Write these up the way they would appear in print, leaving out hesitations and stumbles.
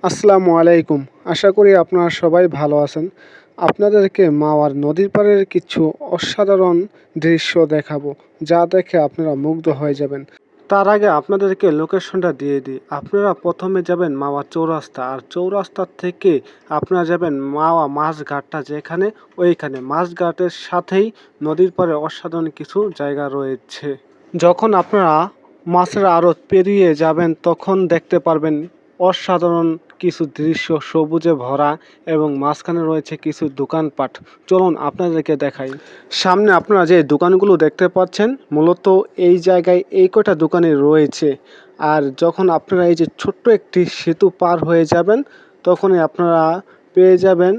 আসসালামু আলাইকুম। আশা করি আপনারা সবাই ভালো আছেন। আপনাদেরকে মাওয়ার নদীর পাড়ের কিছু অসাধারণ দৃশ্য দেখাবো, যা দেখে আপনারা মুগ্ধ হয়ে যাবেন। তার আগে আপনাদেরকে লোকেশনটা দিয়ে দিই। আপনারা প্রথমে যাবেন মাওয়া চৌরাস্তা, আর চৌরাস্তার থেকে আপনারা যাবেন মাওয়া মাছঘাটটা যেখানে, ওইখানে মাছঘাটের সাথেই নদীর পাড়ে অসাধারণ কিছু জায়গা রয়েছে। যখন আপনারা মাছের আড়ত পেরিয়ে যাবেন তখন দেখতে পারবেন অসাধারণ কিছু দৃশ্য, সবুজে ভরা, এবং মাঝখানে রয়েছে কিছু দোকানপাট। চলুন আপনাদেরকে দেখাই। সামনে আপনারা যে দোকানগুলো দেখতে পাচ্ছেন, মূলত এই জায়গায় এই কয়টা দোকানে রয়েছে। আর যখন আপনারা এই যে ছোট্ট একটি সেতু পার হয়ে যাবেন, তখনই আপনারা পেয়ে যাবেন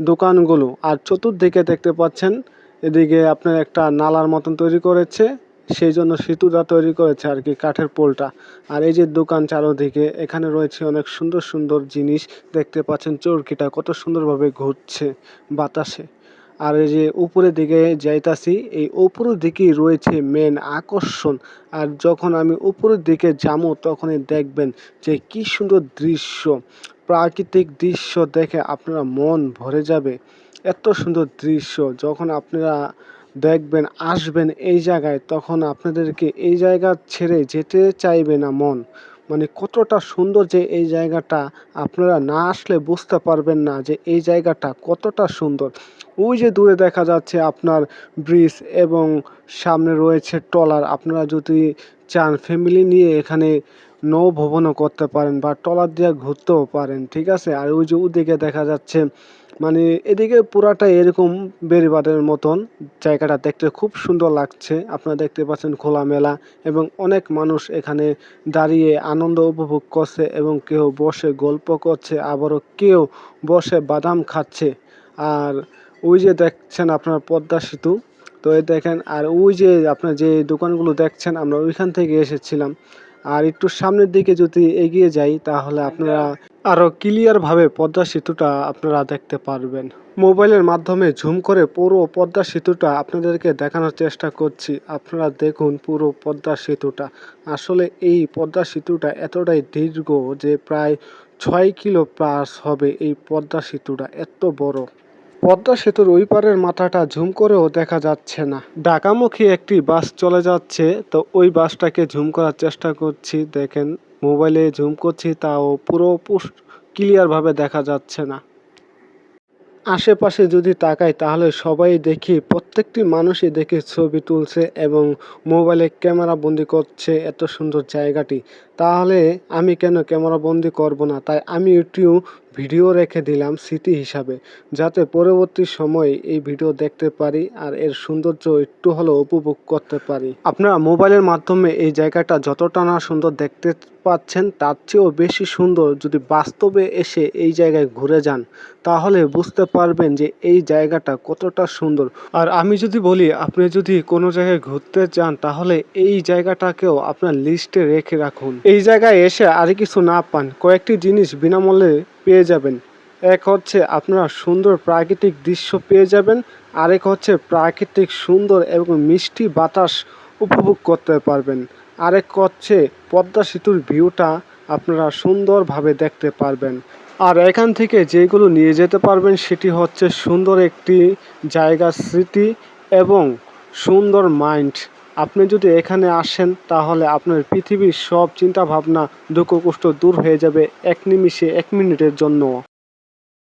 দোকানগুলো। আর চতুর্দিকে দেখতে পাচ্ছেন, এদিকে আপনার একটা নালার মতন তৈরি করেছে, সেই জন্য সেতুটা তৈরি করেছে আর কি, কাঠের পোলটা। আর এই যে দোকান চারোদিকে, এখানে রয়েছে অনেক সুন্দর সুন্দর জিনিস। দেখতে পাচ্ছেন চরকিটা কত সুন্দরভাবে ঘুরছে বাতাসে। আর এই যে উপরের দিকে যাইতাছি, এই উপরের দিকেই রয়েছে মেন আকর্ষণ। আর যখন আমি উপরের দিকে যাবো তখনই দেখবেন যে কি সুন্দর দৃশ্য, প্রাকৃতিক দৃশ্য দেখে আপনারা মন ভরে যাবে। এত সুন্দর দৃশ্য যখন আপনারা দেখবেন, আসবেন এই জায়গায়, তখন আপনাদেরকে এই জায়গা ছেড়ে যেতে চাইবে না মন। মানে কতটা সুন্দর যে এই জায়গাটা, আপনারা না আসলে বুঝতে পারবেন না যে এই জায়গাটা কতটা সুন্দর। ওই যে দূরে দেখা যাচ্ছে আপনার ব্রিজ, এবং সামনে রয়েছে ট্রলার। আপনারা যদি চান ফ্যামিলি নিয়ে এখানে নৌ ভ্রমণও করতে পারেন, বা ট্রলার দিয়ে ঘুরতেও পারেন, ঠিক আছে। আর ওই যে ওদিকে দেখা যাচ্ছে, মানে এদিকে পুরাটা এরকম বেড়িবাঁধের মতন। জায়গাটা দেখতে খুব সুন্দর লাগছে। আপনারা দেখতে পাচ্ছেন খোলামেলা, এবং অনেক মানুষ এখানে দাঁড়িয়ে আনন্দ উপভোগ করছে, এবং কেউ বসে গল্প করছে, আবারও কেউ বসে বাদাম খাচ্ছে। আর ওই যে দেখছেন আপনার পদ্মা সেতু, তো এই দেখেন। আর ওই যে আপনার যে দোকানগুলো দেখছেন, আমরা ওইখান থেকে এসেছিলাম। আর একটু সামনের দিকে যদি এগিয়ে যাই, তাহলে আপনারা আরও ক্লিয়ারভাবে পদ্মা সেতুটা আপনারা দেখতে পারবেন। মোবাইলের মাধ্যমে ঝুম করে পুরো পদ্মা সেতুটা আপনাদেরকে দেখানোর চেষ্টা করছি। আপনারা দেখুন পুরো পদ্মা সেতুটা। আসলে এই পদ্মা সেতুটা এতটাই দীর্ঘ যে প্রায় 6 কিলো প্লাস হবে এই পদ্মা সেতুটা, এত বড়। পদ্মা সেতুর ওই পারের মাথাটা ঝুম করেও দেখা যাচ্ছে না। ঢাকামুখী একটি বাস চলে যাচ্ছে, তো ওই বাসটাকে ঝুম করার চেষ্টা করছি। দেখেন মোবাইলে ঝুম করছি, তাও পুরো ক্লিয়ারভাবে দেখা যাচ্ছে না। আশেপাশে যদি তাকাই তাহলে সবাই দেখি, প্রত্যেকটি মানুষই দেখি ছবি তুলছে এবং মোবাইলে ক্যামেরা বন্দি করছে এত সুন্দর জায়গাটি। তাহলে আমি কেন ক্যামেরা বন্দি করব না? তাই আমি একটু ভিডিও রেখে দিলাম স্মৃতি হিসাবে, যাতে পরবর্তী সময়ে এই ভিডিও দেখতে পারি আর এর সৌন্দর্য একটু হলেও উপভোগ করতে পারি। আপনারা মোবাইলের মাধ্যমে এই জায়গাটা যতটা না সুন্দর দেখতে পাচ্ছেন, তার চেয়েও বেশি সুন্দর যদি বাস্তবে এসে এই জায়গায় ঘুরে যান, তাহলে বুঝতে পারবেন যে এই জায়গাটা কতটা সুন্দর। আর আমি যদি বলি, আপনি যদি কোনো জায়গায় ঘুরতে যান, তাহলে এই জায়গাটাকেও আপনার লিস্টে রেখে রাখুন। এই জায়গায় এসে আর কিছু না পান, কয়েকটি জিনিস বিনামূল্যে পেয়ে যাবেন। এক হচ্ছে আপনারা সুন্দর প্রাকৃতিক দৃশ্য পেয়ে যাবেন, আরেক হচ্ছে প্রাকৃতিক সুন্দর এবং মিষ্টি বাতাস উপভোগ করতে পারবেন, আরেক হচ্ছে পদ্মা সেতুর ভিউটা আপনারা সুন্দরভাবে দেখতে পারবেন। আর এখান থেকে যেগুলো নিয়ে যেতে পারবেন সেটি হচ্ছে সুন্দর একটি জায়গা, স্মৃতি এবং সুন্দর মাইন্ড। আপনি যদি এখানে আসেন, তাহলে আপনার পৃথিবীর সব চিন্তা ভাবনা, দুঃখ কষ্ট দূর হয়ে যাবে এক নিমিষে, 1 মিনিটের জন্য।